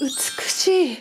美しい。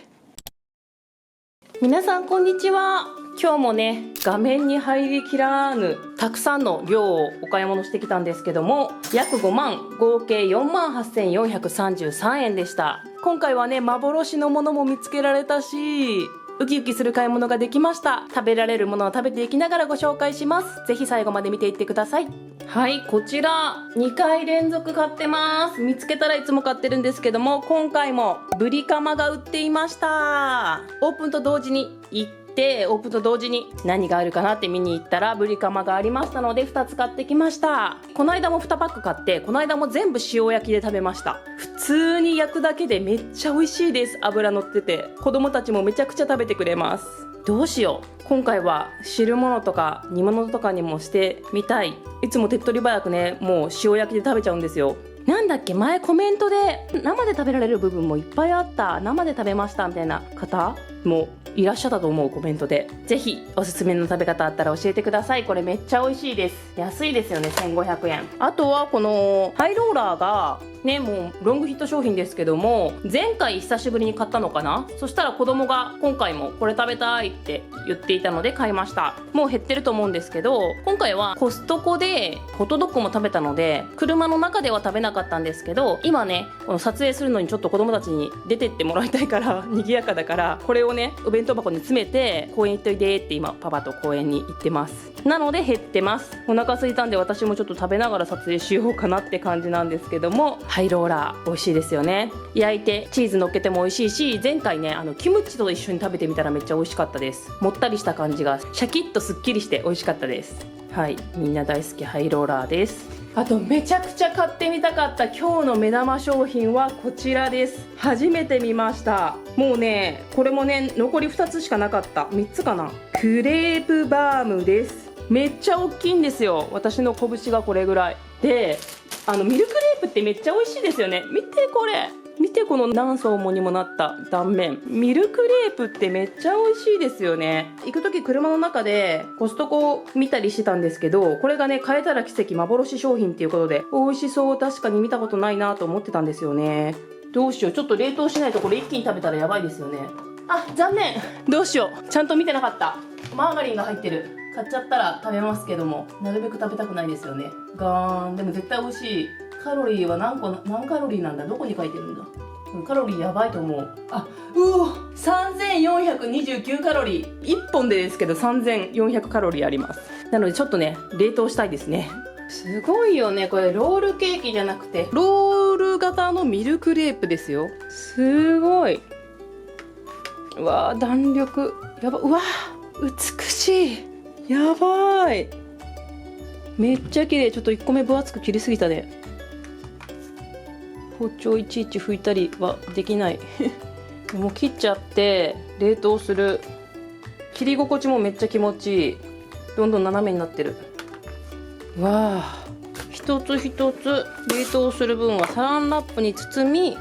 皆さんこんにちは。今日もね、画面に入りきらぬたくさんの量をお買い物してきたんですけども、約5万、合計48,433円でした。今回はね、幻のものも見つけられたし、ウキウキする買い物ができました。食べられるものを食べていきながらご紹介します。ぜひ最後まで見ていってください。はい、こちら2回連続買ってます。見つけたらいつも買ってるんですけども、今回もブリカマが売っていました。オープンと同時に行ってオープンと同時に何があるかなって見に行ったらブリカマがありましたので2つ買ってきました。この間も2パック買って、この間も全部塩焼きで食べました。普通に焼くだけでめっちゃ美味しいです。油乗ってて子供たちもめちゃくちゃ食べてくれます。どうしよう、今回は汁物とか煮物とかにもしてみたい。いつも手っ取り早くね、もう塩焼きで食べちゃうんですよ。なんだっけ、前コメントで生で食べられる部分もいっぱいあった、生で食べましたみたいな方もいらっしゃったと思う。コメントでぜひおすすめの食べ方あったら教えてください。これめっちゃ美味しいです。安いですよね、1500円。あとはこのハイローラーがね、もうロングヒット商品ですけども、前回久しぶりに買ったのかな。そしたら子供が今回もこれ食べたいって言っていたので買いました。もう減ってると思うんですけど、今回はコストコでホットドッグも食べたので車の中では食べなかったんですけど、今ねこの撮影するのにちょっと子供たちに出てってもらいたいから賑やかだから、これをねお弁当箱に詰めて公園行っといてって今パパと公園に行ってます。なので減ってます。お腹空いたんで私もちょっと食べながら撮影しようかなって感じなんですけども、ハイローラー美味しいですよね。焼いてチーズ乗っけても美味しいし、前回ねキムチと一緒に食べてみたらめっちゃ美味しかったです。もったりした感じがシャキッとすっきりして美味しかったです。はい、みんな大好きハイローラーです。あとめちゃくちゃ買ってみたかった今日の目玉商品はこちらです。初めて見ました。もうねこれもね残り2つしかなかった、3つかな。クレープバームです。めっちゃ大きいんですよ。私の拳がこれぐらいで、ミルクレープってめっちゃ美味しいですよね。見てこれ、見てこの何層もにもなった断面。ミルクレープってめっちゃ美味しいですよね。行く時車の中でコストコ見たりしてたんですけど、これがね買えたら奇跡幻商品っていうことで美味しそう、確かに見たことないなと思ってたんですよね。どうしよう、ちょっと冷凍しないとこれ一気に食べたらやばいですよね。あ、残念。どうしよう、ちゃんと見てなかった。マーガリンが入ってる。買っちゃったら食べますけども、なるべく食べたくないですよね。ガーン。でも絶対美味しい。カロリーは何カロリーなんだ、どこに書いてるんだ。カロリーやばいと思う。あ、3429カロリー。1本でですけど3400カロリーあります。なのでちょっとね冷凍したいですね。すごいよね、これロールケーキじゃなくてロール型のミルクレープですよ。すごい。うわー、弾力やば。うわー、美しい。やばい、めっちゃ綺麗。ちょっと1個目分厚く切りすぎたね。包丁いちいち拭いたりはできないもう切っちゃって冷凍する。切り心地もめっちゃ気持ちいい。どんどん斜めになってる。わあ、一つ一つ冷凍する分はサランラップに包み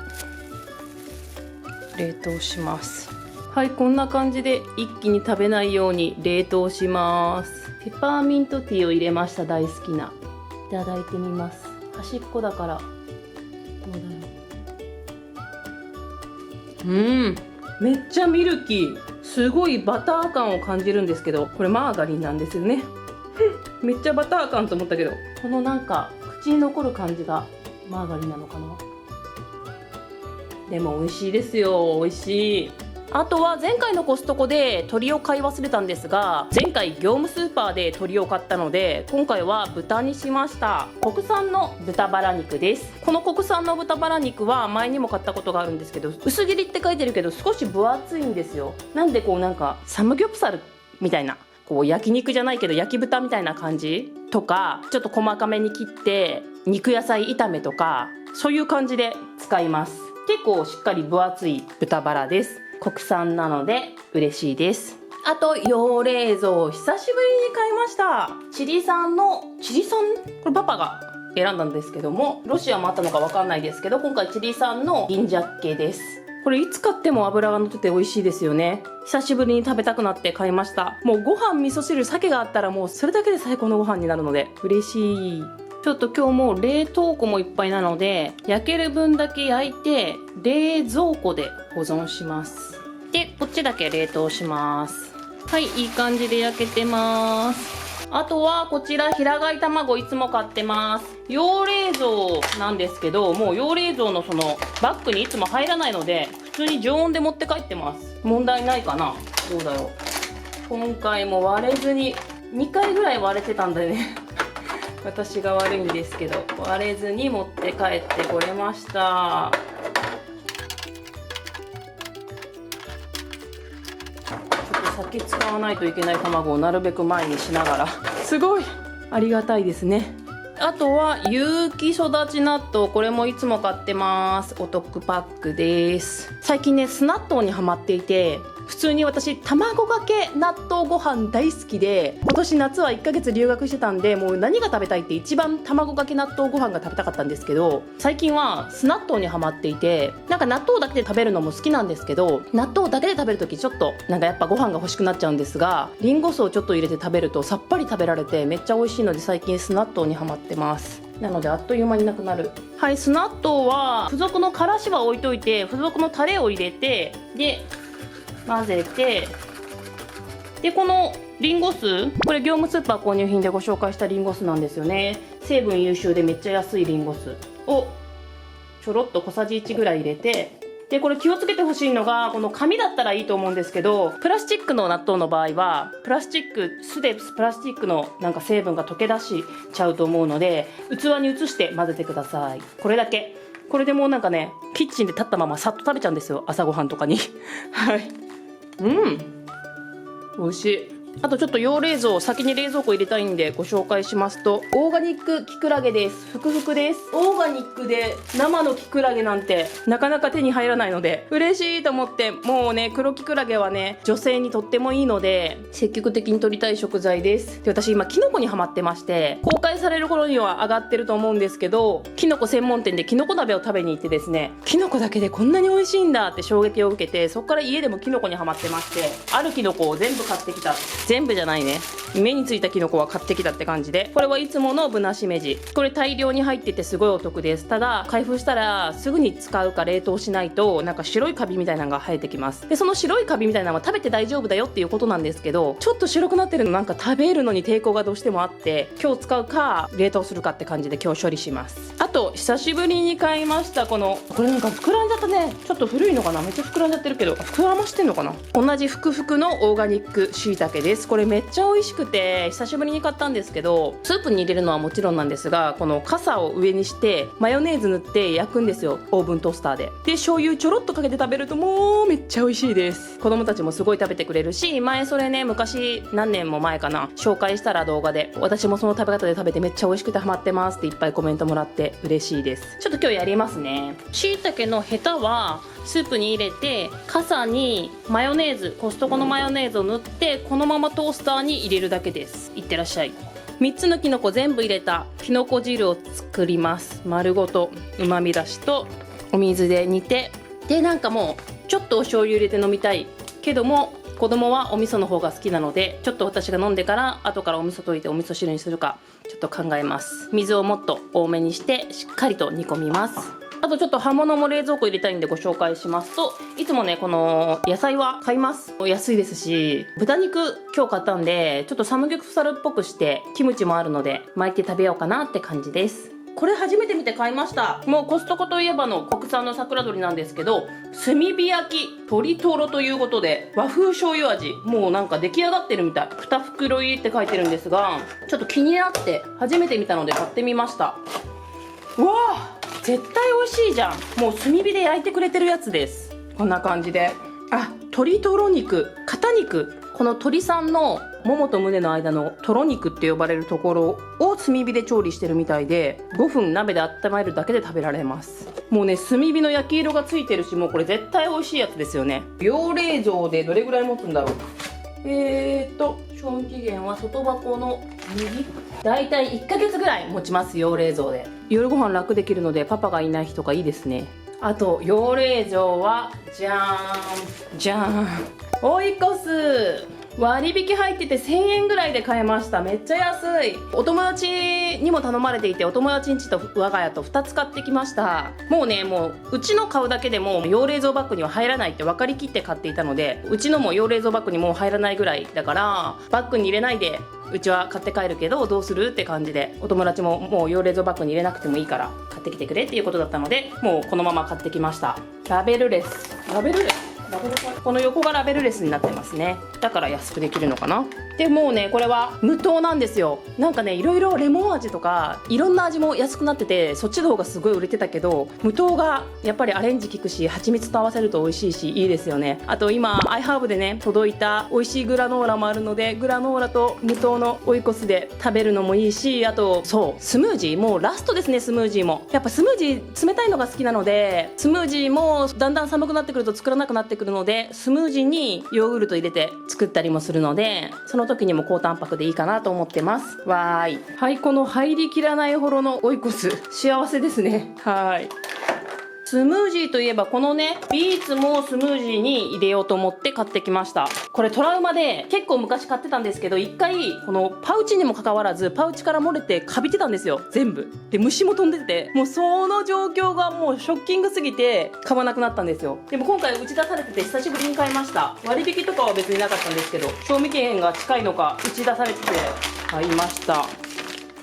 冷凍します。はい、こんな感じで一気に食べないように冷凍します。ペパーミントティーを入れました。大好きな。いただいてみます。端っこだからどうだろう。めっちゃミルキー。すごいバター感を感じるんですけど、これマーガリンなんですよねめっちゃバター感と思ったけど、このなんか口に残る感じがマーガリンなのかな。でも美味しいですよ、美味しい。あとは前回のコストコで鶏を買い忘れたんですが、前回業務スーパーで鶏を買ったので今回は豚にしました。国産の豚バラ肉です。この国産の豚バラ肉は前にも買ったことがあるんですけど、薄切りって書いてるけど少し分厚いんですよ。なんでこうなんかサムギョプサルみたいな、こう焼肉じゃないけど焼き豚みたいな感じとか、ちょっと細かめに切って肉野菜炒めとかそういう感じで使います。結構しっかり分厚い豚バラです。国産なので嬉しいです。あと養冷蔵、久しぶりに買いました。チリ産、これパパが選んだんですけども、ロシアもあったのか分かんないですけど、今回チリ産の銀ジャッケです。これいつ買っても脂が乗ってて美味しいですよね。久しぶりに食べたくなって買いました。もうご飯、味噌汁、鮭があったらもうそれだけで最高のご飯になるので嬉しい。ちょっと今日もう冷凍庫もいっぱいなので、焼ける分だけ焼いて冷蔵庫で保存します。でこっちだけ冷凍します。はい、いい感じで焼けてます。あとはこちら平飼い卵いつも買ってます。養冷蔵なんですけど、もう養冷蔵のそのバッグにいつも入らないので普通に常温で持って帰ってます。問題ないかな。どうだろう。今回も割れずに2回ぐらい割れてたんだよね私が悪いんですけど、割れずに持って帰ってこれました。酒使わないといけない卵をなるべく前にしながらすごいありがたいですね。あとは有機育ち納豆、これもいつも買ってます。お得パックです。最近ね酢納豆にハマっていて、普通に私卵かけ納豆ご飯大好きで、今年夏は1ヶ月留学してたんで、もう何が食べたいって一番卵かけ納豆ご飯が食べたかったんですけど、最近は酢納豆にハマっていて、なんか納豆だけで食べるのも好きなんですけど、納豆だけで食べるときちょっとなんかやっぱご飯が欲しくなっちゃうんですが、リンゴ酢をちょっと入れて食べるとさっぱり食べられてめっちゃ美味しいので、最近酢納豆にハマってます。なのであっという間になくなる。はい、酢納豆は付属のからしは置いといて、付属のタレを入れて、で混ぜて、でこのリンゴ酢、これ業務スーパー購入品でご紹介したリンゴ酢なんですよね。成分優秀でめっちゃ安いリンゴ酢をちょろっと小さじ1ぐらい入れて、でこれ気をつけてほしいのが、この紙だったらいいと思うんですけど、プラスチックの納豆の場合は酢でプラスチックのなんか成分が溶け出しちゃうと思うので、器に移して混ぜてください。これだけ。これでもうなんかね、キッチンで立ったままさっと食べちゃうんですよ、朝ごはんとかにはい、美味しい。あとちょっと養冷蔵、先に冷蔵庫入れたいんでご紹介しますと、オーガニックキクラゲです。ふくふくです。オーガニックで生のキクラゲなんてなかなか手に入らないので嬉しいと思って、もうね黒キクラゲはね女性にとってもいいので積極的に取りたい食材です。で私今キノコにハマってまして、公開される頃には上がってると思うんですけど、キノコ専門店でキノコ鍋を食べに行ってですね、キノコだけでこんなに美味しいんだって衝撃を受けて、そこから家でもキノコにハマってまして、あるキノコを全部買ってきた。全部じゃないね、目についたキノコは買ってきたって感じで、これはいつものぶなしめじ、これ大量に入っててすごいお得です。ただ開封したらすぐに使うか冷凍しないとなんか白いカビみたいなのが生えてきます。でその白いカビみたいなのは食べて大丈夫だよっていうことなんですけど、ちょっと白くなってるのなんか食べるのに抵抗がどうしてもあって、今日使うか冷凍するかって感じで今日処理します。あと久しぶりに買いましたこれなんか膨らんじゃったね。ちょっと古いのかな、めっちゃ膨らんじゃってるけど、膨らましてんのかな。同じふくふくのオーガニックしいたけです。これめっちゃ美味しくて久しぶりに買ったんですけど、スープに入れるのはもちろんなんですが、この傘を上にしてマヨネーズ塗って焼くんですよ、オーブントースターで。で醤油ちょろっとかけて食べるともうめっちゃ美味しいです。子供たちもすごい食べてくれるし、前それね昔何年も前かな紹介したら動画で、私もその食べ方で食べてめっちゃ美味しくてハマってますっていっぱいコメントもらって嬉しいです。ちょっと今日やりますね。しいたけのヘタはスープに入れて、傘にマヨネーズ、コストコのマヨネーズを塗ってこのままトースターに入れるだけです。いってらっしゃい。3つのきのこ全部入れたきのこ汁を作ります。丸ごとうまみだしとお水で煮て、でなんかもうちょっとお醤油入れて飲みたいけども、子供はお味噌の方が好きなので、ちょっと私が飲んでから後からお味噌溶いてお味噌汁にするかちょっと考えます。水をもっと多めにしてしっかりと煮込みます。あとちょっと葉物も冷蔵庫入れたいんでご紹介しますと、いつもねこの野菜は買います。安いですし、豚肉今日買ったんでちょっとサムギョプサルっぽくして、キムチもあるので巻いて食べようかなって感じです。これ初めて見て買いました。もうコストコといえばの国産の桜鶏なんですけど、炭火焼き鶏とろということで和風醤油味、もうなんか出来上がってるみたい。2袋入りって書いてるんですが、ちょっと気になって初めて見たので買ってみました。うわあ絶対美味しいじゃん。もう炭火で焼いてくれてるやつです。こんな感じで、鶏とろ肉、肩肉、この鶏さんのももと胸の間のとろ肉って呼ばれるところを炭火で調理してるみたいで、5分鍋で温めるだけで食べられます。もうね炭火の焼き色がついてるし、もうこれ絶対美味しいやつですよね。養冷蔵でどれぐらい持つんだろう。賞味期限は外箱の右、だいたい1ヶ月ぐらい持ちます。養冷蔵で夜ご飯楽できるのでパパがいない日とかいいですね。あと養冷蔵はじゃーんじゃーん、オイコス。割引入ってて1000円ぐらいで買えました。めっちゃ安い。お友達にも頼まれていて、お友達ん家と我が家と2つ買ってきました。もううちの買うだけでも用冷蔵バッグには入らないって分かりきって買っていたので、うちのも用冷蔵バッグにもう入らないぐらいだから、バッグに入れないでうちは買って帰るけどどうするって感じで、お友達ももう用冷蔵バッグに入れなくてもいいから買ってきてくれっていうことだったので、もうこのまま買ってきました。ラベルレス、この横がラベルレスになってますね。だから安くできるのかな。でもうね、これは無糖なんですよ。なんかね、いろいろレモン味とかいろんな味も安くなってて、そっちの方がすごい売れてたけど、無糖がやっぱりアレンジ効くし、蜂蜜と合わせると美味しいし、いいですよね。あと今iHerbでね届いた美味しいグラノーラもあるので、グラノーラと無糖のオイコスで食べるのもいいし、あとそうスムージー、もうラストですね。スムージーもやっぱスムージー冷たいのが好きなので、スムージーもだんだん寒くなってくると作らなくなってくるので、スムージーにヨーグルト入れて作ったりもするので、その時にも高タンパクでいいかなと思ってます。わーい。はい、この入りきらないほどのオイコス、幸せですね。はい。スムージーといえばこのねビーツもスムージーに入れようと思って買ってきました。これトラウマで結構昔買ってたんですけど、一回このパウチにもかかわらずパウチから漏れてカビてたんですよ、全部で。虫も飛んでて、もうその状況がもうショッキングすぎて買わなくなったんですよ。でも今回打ち出されてて久しぶりに買いました。割引とかは別になかったんですけど、賞味期限が近いのか打ち出されてて買いました。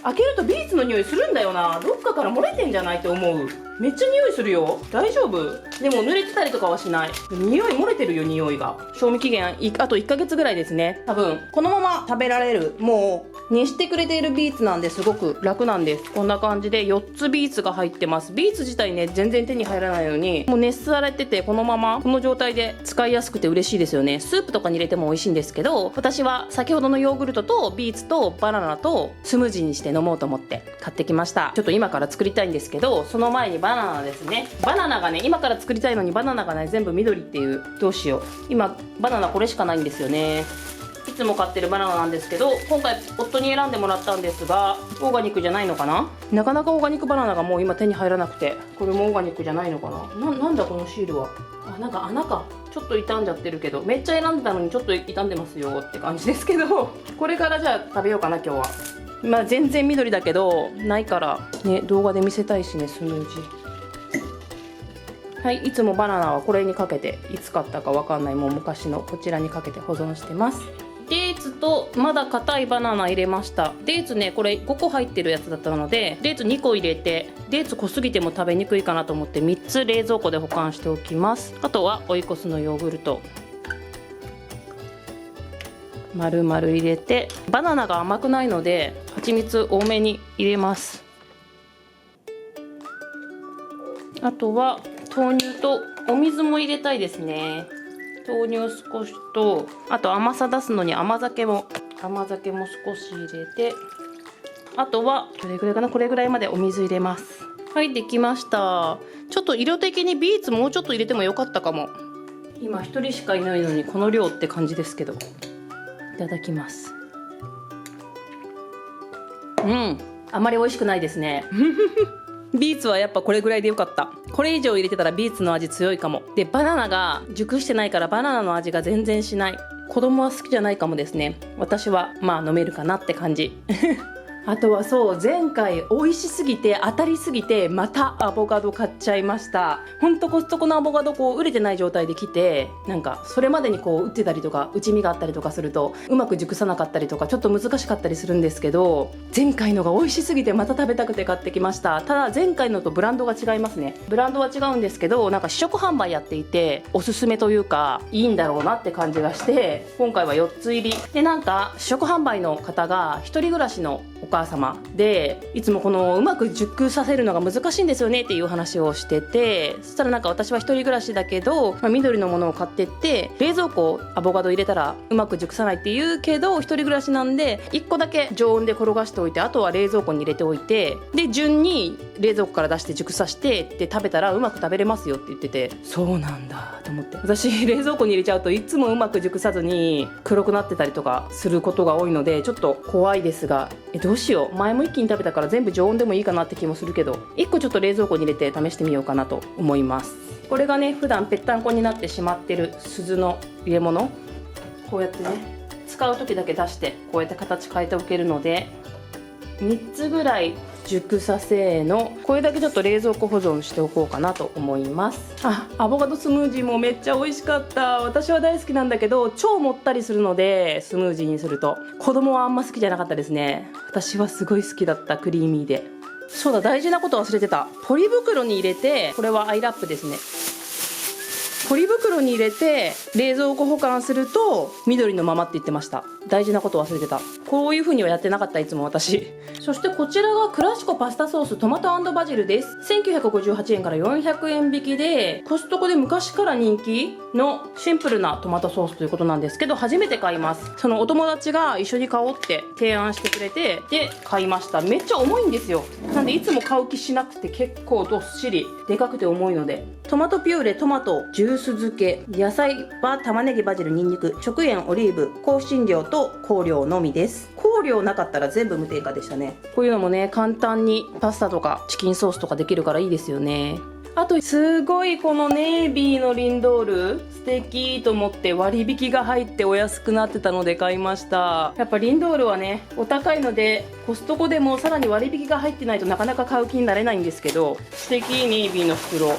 開けるとビーツの匂いするんだよな。どっかから漏れてんじゃないと思う。めっちゃ匂いするよ。大丈夫？でも濡れてたりとかはしない。匂い漏れてるよ、匂いが。賞味期限あと1ヶ月ぐらいですね。多分このまま食べられる、もう熱してくれているビーツなんですごく楽なんです。こんな感じで4つビーツが入ってます。ビーツ自体ね全然手に入らないのに、もう熱されててこのままこの状態で使いやすくて嬉しいですよね。スープとかに入れても美味しいんですけど、私は先ほどのヨーグルトとビーツとバナナとスムージーにして飲もうと思って買ってきました。ちょっと今から作りたいんですけど、その前にバナナですね。バナナがね、今から作りたいのにバナナがね全部緑っていう、どうしよう。今バナナこれしかないんですよね。いつも買ってるバナナなんですけど、今回夫に選んでもらったんですが、オーガニックじゃないのかな。なかなかオーガニックバナナがもう今手に入らなくて、これもオーガニックじゃないのかな。なんだこのシールは。あ、なんか穴か。ちょっと傷んじゃってるけど、めっちゃ選んでたのにちょっと傷んでますよって感じですけど、これからじゃあ食べようかな今日は。まあ全然緑だけどないからね、動画で見せたいしね。スムージー、はい、いつもバナナはこれにかけて、いつ買ったかわかんない、もう昔のこちらにかけて保存してます。デーツとまだ硬いバナナ入れました。デーツねこれ5個入ってるやつだったので、デーツ2個入れて、デーツ濃すぎても食べにくいかなと思って3つ冷蔵庫で保管しておきます。あとはオイコスのヨーグルト丸々入れて、バナナが甘くないので蜂蜜多めに入れます。あとは豆乳とお水も入れたいですね。豆乳少しと、あと甘さ出すのに甘酒も少し入れて、あとはどれぐらいかな、これぐらいまでお水入れます。はい、できました。ちょっと色的にビーツもうちょっと入れてもよかったかも。今1人しかいないのにこの量って感じですけど、いただきます。あまり美味しくないですね。ビーツはやっぱこれぐらいでよかった。これ以上入れてたらビーツの味強いかも。でバナナが熟してないからバナナの味が全然しない。子供は好きじゃないかもですね。私はまあ飲めるかなって感じ。あとはそう、前回美味しすぎて当たりすぎてまたアボカド買っちゃいました。ほんとコストコのアボカドこう売れてない状態で来て、なんかそれまでにこう売ってたりとか内身があったりとかするとうまく熟さなかったりとかちょっと難しかったりするんですけど、前回のが美味しすぎてまた食べたくて買ってきました。ただ前回のとブランドが違いますね。ブランドは違うんですけど、なんか試食販売やっていておすすめというかいいんだろうなって感じがして、今回は4つ入りで、なんか試食販売の方が一人暮らしのお母様で、いつもこのうまく熟させるのが難しいんですよねっていう話をしてて、そしたらなんか私は一人暮らしだけど、緑のものを買ってって冷蔵庫アボカド入れたらうまく熟さないって言うけど、一人暮らしなんで1個だけ常温で転がしておいて、あとは冷蔵庫に入れておいて、で順に冷蔵庫から出して熟させてで食べたらうまく食べれますよって言ってて、そうなんだと思って。私冷蔵庫に入れちゃうといつもうまく熟さずに黒くなってたりとかすることが多いのでちょっと怖いですが、どうしよう。前も一気に食べたから全部常温でもいいかなって気もするけど、1個ちょっと冷蔵庫に入れて試してみようかなと思います。これがね普段ぺったんこになってしまってる鈴の入れ物、こうやってね使う時だけ出してこうやって形変えておけるので、3つぐらい熟させのこれだけちょっと冷蔵庫保存しておこうかなと思います。アボカドスムージーもめっちゃ美味しかった。私は大好きなんだけど超もったりするので、スムージーにすると子供はあんま好きじゃなかったですね。私はすごい好きだった。クリーミーで。そうだ、大事なこと忘れてた。ポリ袋に入れて、これはアイラップですね。ポリ袋に入れて冷蔵庫保管すると緑のままって言ってました。大事なこと忘れてた。こういう風にはやってなかった、いつも私。そしてこちらがクラシコパスタソーストマト&バジルです。1958円から400円引きで、コストコで昔から人気のシンプルなトマトソースということなんですけど、初めて買います。そのお友達が一緒に買おうって提案してくれて、で買いました。めっちゃ重いんですよ。なんでいつも買う気しなくて、結構どっしりでかくて重いので、トマトピューレ、トマトジュース漬け、野菜は玉ねぎ、バジル、ニンニク、食塩、オリーブ、香辛料と香料のみです。香料なかったら全部無添加でしたね。こういうのもね、簡単にパスタとかチキンソースとかできるからいいですよね。あとすごいこのネイビーのリンドール素敵と思って割引が入ってお安くなってたので買いました。やっぱリンドールはねお高いので、コストコでもさらに割引が入ってないとなかなか買う気になれないんですけど、素敵。ネイビーの袋こ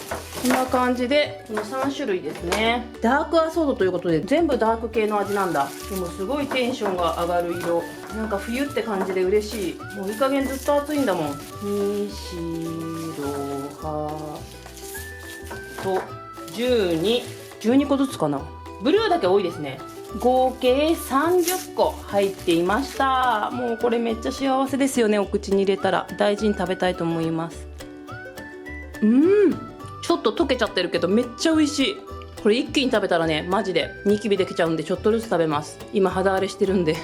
んな感じで、この3種類ですね。ダークアソードということで全部ダーク系の味なんだ。でもすごいテンションが上がる色、なんか冬って感じで嬉しい。もういい加減ずっと暑いんだもん。にしろはと12個ずつかな。ブルーだけ多いですね。合計30個入っていました。もうこれめっちゃ幸せですよね。お口に入れたら大事に食べたいと思います。ちょっと溶けちゃってるけどめっちゃ美味しい。これ一気に食べたらねマジでニキビできちゃうんで、ちょっとずつ食べます。今肌荒れしてるんで。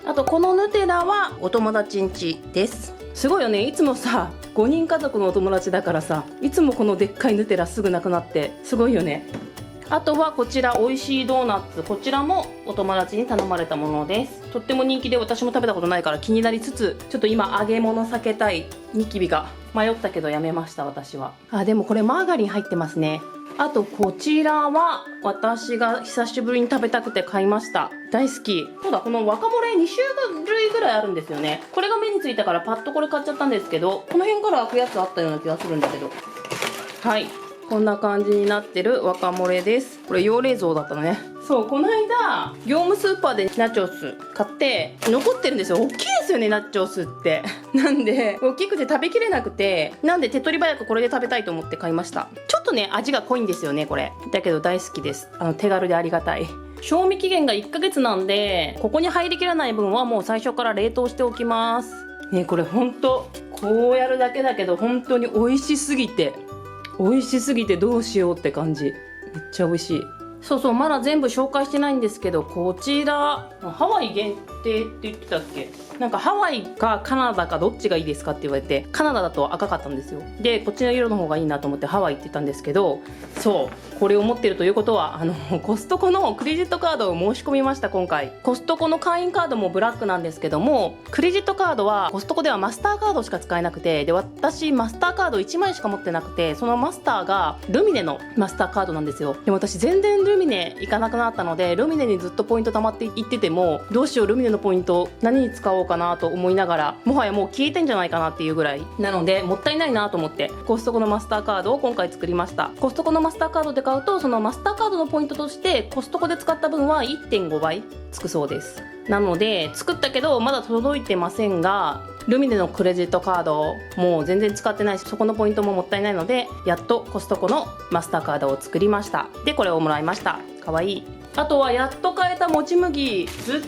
あとこのヌテラはお友達ん家です。すごいよね。いつもさ5人家族のお友達だからさ、いつもこのでっかいヌテラすぐなくなってすごいよね。あとはこちら美味しいドーナツ、こちらもお友達に頼まれたものです。とっても人気で私も食べたことないから気になりつつ、ちょっと今揚げ物避けたい。ニキビが迷ったけどやめました私は。でもこれマーガリン入ってますね。あとこちらは私が久しぶりに食べたくて買いました。大好き。そうだ、このワカモレ2種類ぐらいあるんですよね。これが目についたからパッとこれ買っちゃったんですけど、この辺から開くやつあったような気がするんだけど、はい、こんな感じになってるワカモレです。これ用冷蔵だったのね。そう、この間業務スーパーでナチョス買って残ってるんですよ。大きいですよねナチョスってなんで大きくて食べきれなくて、なんで手っ取り早くこれで食べたいと思って買いました。ちょっとね味が濃いんですよねこれ。だけど大好きです。手軽でありがたい。賞味期限が1ヶ月なんで、ここに入りきらない分はもう最初から冷凍しておきますね。これほんとこうやるだけだけど本当に美味しすぎてどうしようって感じ。めっちゃ美味しい。そうそう、まだ全部紹介してないんですけど、こちらハワイ限定って言ってたっけ。なんかハワイかカナダかどっちがいいですかって言われて、カナダだと赤かったんですよ。でこっちの色の方がいいなと思ってハワイって言ったんですけど、そうこれを持ってるということはコストコのクレジットカードを申し込みました。今回コストコの会員カードもブラックなんですけども、クレジットカードはコストコではマスターカードしか使えなくて、で私マスターカード1枚しか持ってなくて、そのマスターがルミネのマスターカードなんですよ。でも私全然ルミネ行かなくなったので、ルミネにずっとポイント貯まっていってても、どうしようルミネのポイント何に使おうかなと思いながら、もはやもう消えてんじゃないかなっていうぐらいなのでもったいないなと思ってコストコのマスターカードを今回作りました。コストコのマスターカードで買うと、そのマスターカードのポイントとしてコストコで使った分は 1.5 倍つくそうです。なので作ったけどまだ届いてませんが、ルミネのクレジットカードもう全然使ってないし、そこのポイントももったいないので、やっとコストコのマスターカードを作りました。でこれをもらいました。かわいい。あとはやっと買えたもち麦、ずっ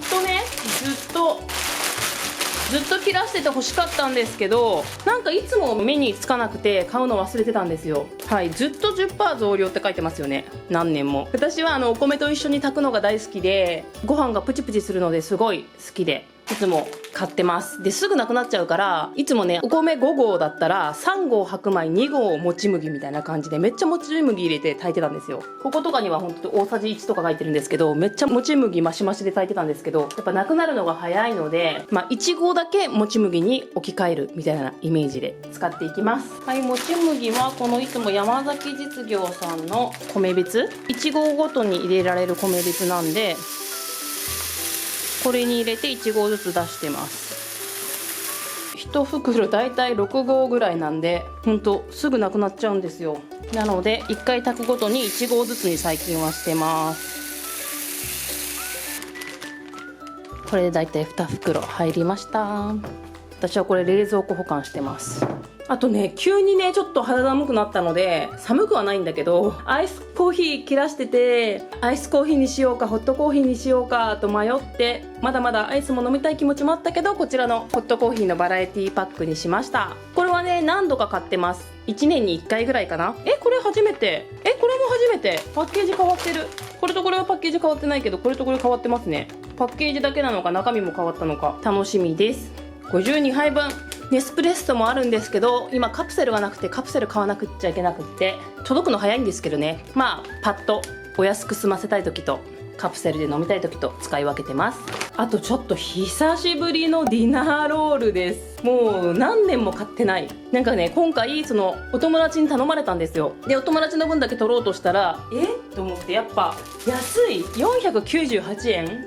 と切らしてて欲しかったんですけど、なんかいつも目につかなくて買うの忘れてたんですよ。はい、ずっと 10% 増量って書いてますよね。何年も。私はお米と一緒に炊くのが大好きで、ご飯がプチプチするのですごい好きでいつも買ってます。ですぐなくなっちゃうから、いつもねお米5合だったら3合白米2合もち麦みたいな感じで、めっちゃもち麦入れて炊いてたんですよ。こことかには本当に大さじ1とか書いてるんですけど、めっちゃもち麦マシマシで炊いてたんですけど、やっぱなくなるのが早いので、1合だけもち麦に置き換えるみたいなイメージで使っていきます。はい、もち麦はこのいつも山崎実業さんの米びつ、1合ごとに入れられる米びつなんで、これに入れて1合ずつ出してます。1袋だいたい6合ぐらいなんで、ほんとすぐなくなっちゃうんですよ。なので1回炊くごとに1合ずつに最近はしてます。これでだいたい2袋入りました。私はこれ冷蔵庫保管してます。あとね、急にねちょっと肌寒くなったので、寒くはないんだけどアイスコーヒー切らしてて、アイスコーヒーにしようかホットコーヒーにしようかと迷って、まだまだアイスも飲みたい気持ちもあったけど、こちらのホットコーヒーのバラエティパックにしました。これはね何度か買ってます。1年に1回ぐらいかな。これ初めて。これも初めて。パッケージ変わってる。これとこれはパッケージ変わってないけど、これとこれ変わってますね。パッケージだけなのか中身も変わったのか楽しみです。52杯分。ネスプレッソもあるんですけど、今カプセルがなくてカプセル買わなくっちゃいけなくって、届くの早いんですけどね、まあパッとお安く済ませたい時とカプセルで飲みたい時と使い分けてます。あとちょっと久しぶりのディナーロールです。もう何年も買ってない。なんかね、今回そのお友達に頼まれたんですよ。でお友達の分だけ取ろうとしたらと思って、やっぱ安い。498円。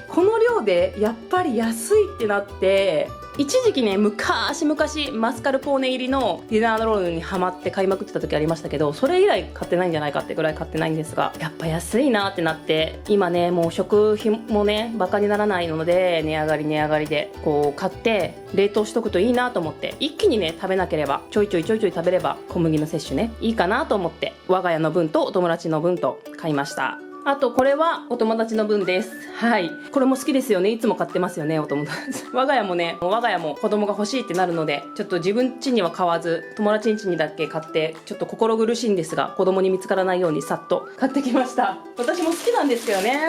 この量でやっぱり安いってなって、一時期ね昔マスカルポーネ入りのディナーロールにハマって買いまくってた時ありましたけど、それ以来買ってないんじゃないかってぐらい買ってないんですが、やっぱ安いなってなって、今ねもう食費もねバカにならないので、値上がりでこう買って冷凍しとくといいなと思って、一気にね食べなければちょいちょい食べれば小麦の摂取ねいいかなと思って、我が家の分とお友達の分と買いました。あとこれはお友達の分です。はい、これも好きですよね。いつも買ってますよね、お友達。我が家も子供が欲しいってなるので、ちょっと自分家には買わず友達ん家にだけ買って、ちょっと心苦しいんですが、子供に見つからないようにさっと買ってきました。私も好きなんですけどね、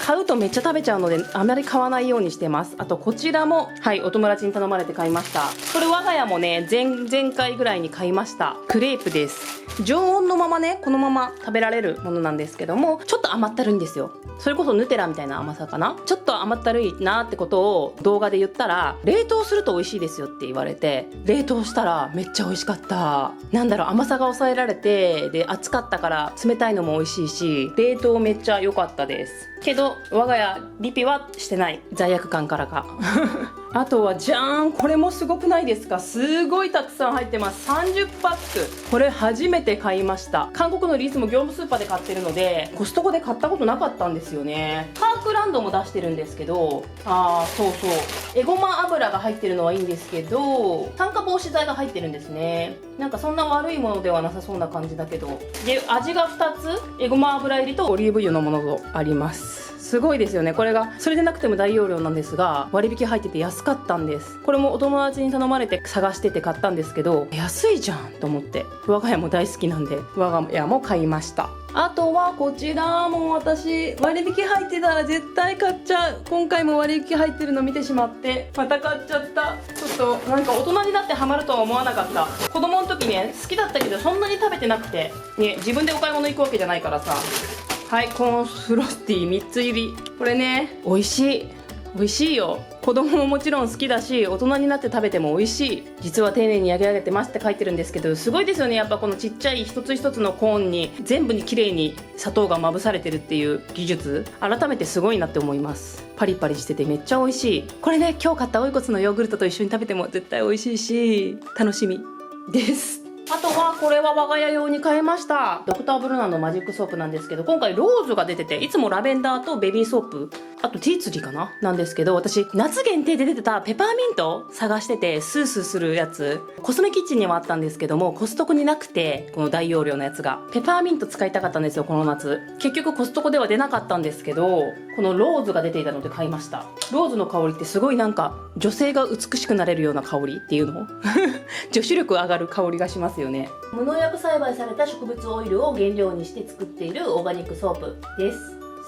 買うとめっちゃ食べちゃうのであまり買わないようにしてます。あとこちらもお友達に頼まれて買いました。これ我が家もね前回ぐらいに買いました。クレープです。常温のままねこのまま食べられるものなんですけども、ちょっと甘ったるいんですよ。それこそヌテラみたいな甘さかな。ちょっと甘ったるいなってことを動画で言ったら、冷凍すると美味しいですよって言われて、冷凍したらめっちゃ美味しかった。なんだろう、甘さが抑えられて、で暑かったから冷たいのも美味しいし、冷凍めっちゃ良かったですけど、我が家リピはしてない。罪悪感からかあとはじゃーん、これもすごくないですか。すごいたくさん入ってます。30パック。これ初めて買いました。韓国のリースも業務スーパーで買ってるので、コストコで買ったことなかったんですよね。パークランドも出してるんですけど、そうエゴマ油が入ってるのはいいんですけど、酸化防止剤が入ってるんですね。なんかそんな悪いものではなさそうな感じだけど、で味が2つ、エゴマ油入りとオリーブ油のものとあります。すごいですよね。これがそれでなくても大容量なんですが、割引入ってて安かったんです。これもお友達に頼まれて探してて買ったんですけど、安いじゃんと思って、我が家も大好きなんで我が家も買いました。あとはこちらも私割引入ってたら絶対買っちゃう。今回も割引入ってるの見てしまってまた買っちゃった。ちょっとなんか大人になってハマるとは思わなかった。子供の時ね好きだったけどそんなに食べてなくてね、自分でお買い物行くわけじゃないからさ。はい、コーンフロスティー3つ入り。これね美味しいよ。子供ももちろん好きだし、大人になって食べても美味しい。実は丁寧に焼き上げてますって書いてるんですけど、すごいですよね。やっぱこのちっちゃい一つ一つのコーンに全部に綺麗に砂糖がまぶされてるっていう技術、改めてすごいなって思います。パリパリしててめっちゃ美味しい。これね今日買ったオイコスのヨーグルトと一緒に食べても絶対美味しいし楽しみです。あとはこれは我が家用に買いました。ドクターブルナーのマジックソープなんですけど、今回ローズが出てて、いつもラベンダーとベビーソープ、あとティーツリーかななんですけど、私夏限定で出てたペパーミント探してて、スースーするやつコスメキッチンにはあったんですけども、コストコになくて、この大容量のやつがペパーミント使いたかったんですよこの夏。結局コストコでは出なかったんですけど、このローズが出ていたので買いました。ローズの香りってすごいなんか女性が美しくなれるような香りっていうの女子力上がる香りがしますよね。無農薬栽培された植物オイルを原料にして作っているオーガニックソープです。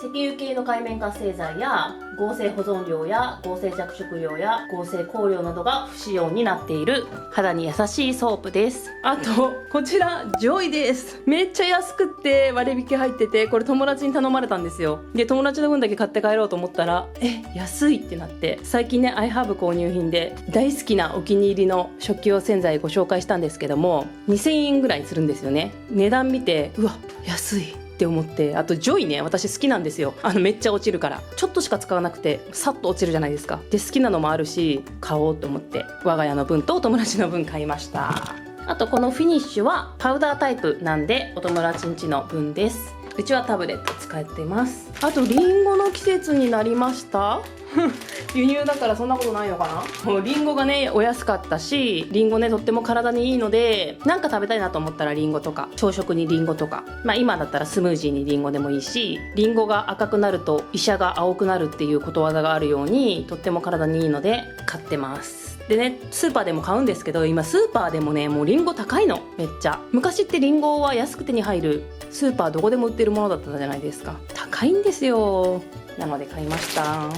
石油系の界面活性剤や合成保存料や合成着色料や合成香料などが不使用になっている肌に優しいソープです。あとこちらジョイです。めっちゃ安くって割引入ってて、これ友達に頼まれたんですよ。で友達の分だけ買って帰ろうと思ったら安いってなって、最近ね iHerb 購入品で大好きなお気に入りの食器用洗剤ご紹介したんですけども、2000円ぐらいするんですよね。値段見てうわ安いって思って。あとジョイね、私好きなんですよ。めっちゃ落ちるから、ちょっとしか使わなくてさっと落ちるじゃないですか。で好きなのもあるし買おうと思って我が家の分とお友達の分買いました。あとこのフィニッシュはパウダータイプなんでお友達ん家の分です。うちはタブレット使ってます。あとリンゴの季節になりました輸入だからそんなことないのかな。もうリンゴがねお安かったし、リンゴねとっても体にいいので、なんか食べたいなと思ったらリンゴとか、朝食にリンゴとか、今だったらスムージーにリンゴでもいいし、リンゴが赤くなると医者が青くなるっていうことわざがあるように、とっても体にいいので買ってます。でね、スーパーでも買うんですけど、今スーパーでもねもうリンゴ高いの、めっちゃ。昔ってリンゴは安く手に入るスーパーどこでも売ってるものだったじゃないですか。高いんですよ。なので買いました。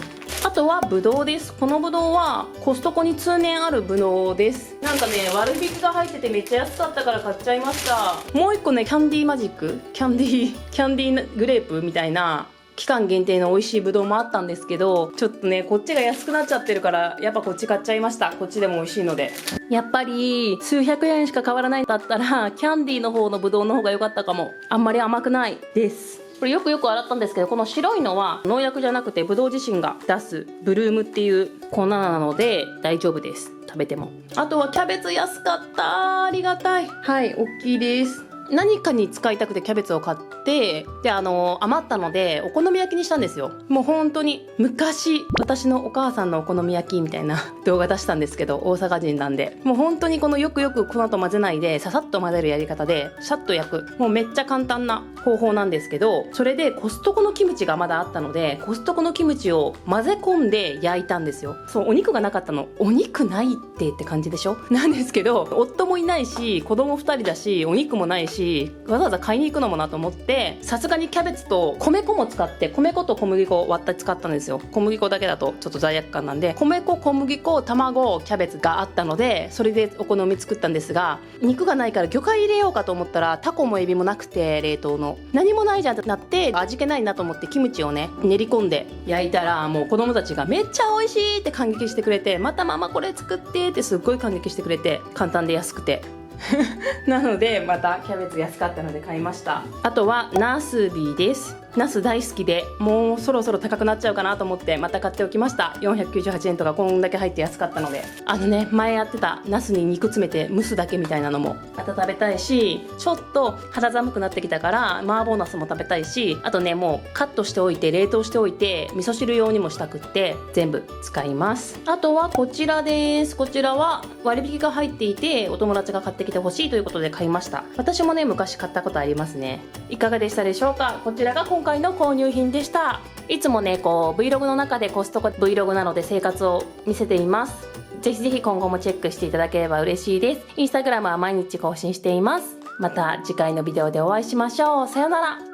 あとはブドウです。このブドウはコストコに通年あるブドウです。なんかね割引が入っててめっちゃ安かったから買っちゃいました。もう一個ねキャンディーマジック、キャンディーグレープみたいな期間限定の美味しいブドウもあったんですけど、ちょっとねこっちが安くなっちゃってるからやっぱこっち買っちゃいました。こっちでも美味しいので。やっぱり数百円しか変わらないんだったらキャンディーの方のブドウの方が良かったかも。あんまり甘くないです。これよく洗ったんですけど、この白いのは農薬じゃなくてブドウ自身が出すブルームっていう粉なので大丈夫です、食べても。あとはキャベツ安かった、ありがたい。はい、大きいです。何かに使いたくてキャベツを買って、で余ったのでお好み焼きにしたんですよ。もう本当に昔私のお母さんのお好み焼きみたいな動画出したんですけど、大阪人なんでもう本当にこのよく粉と混ぜないでささっと混ぜるやり方でシャッと焼く、もうめっちゃ簡単な方法なんですけど、それでコストコのキムチがまだあったのでコストコのキムチを混ぜ込んで焼いたんですよ。そう、お肉がなかったの。お肉ないって感じでしょ。なんですけど夫もいないし子供2人だしお肉もないし、わざわざ買いに行くのもなと思って、さすがにキャベツと米粉も使って、米粉と小麦粉を割って使ったんですよ。小麦粉だけだとちょっと罪悪感なんで、米粉、小麦粉、卵、キャベツがあったのでそれでお好み作ったんですが、肉がないから魚介入れようかと思ったらタコもエビもなくて、冷凍の何もないじゃんってなって、味気ないなと思ってキムチをね練り込んで焼いたら、もう子供たちがめっちゃ美味しいって感激してくれて、またママこれ作ってってすっごい感激してくれて、簡単で安くてなのでまたキャベツ安かったので買いました。あとはナスビです。ナス大好きで、もうそろそろ高くなっちゃうかなと思ってまた買っておきました。498円とかこんだけ入って安かったので。前やってたナスに肉詰めて蒸すだけみたいなのもまた食べたいし、ちょっと肌寒くなってきたから麻婆ナスも食べたいし、あとねもうカットしておいて冷凍しておいて味噌汁用にもしたくって全部使います。あとはこちらです。こちらは割引が入っていてお友達が買ってきてほしいということで買いました。私もね昔買ったことありますね。いかがでしたでしょうか。こちらが今回の購入品でした。いつもねVlog の中でコストコ Vlog なので生活を見せています。ぜひぜひ今後もチェックしていただければ嬉しいです。インスタグラムは毎日更新しています。また次回のビデオでお会いしましょう。さよなら。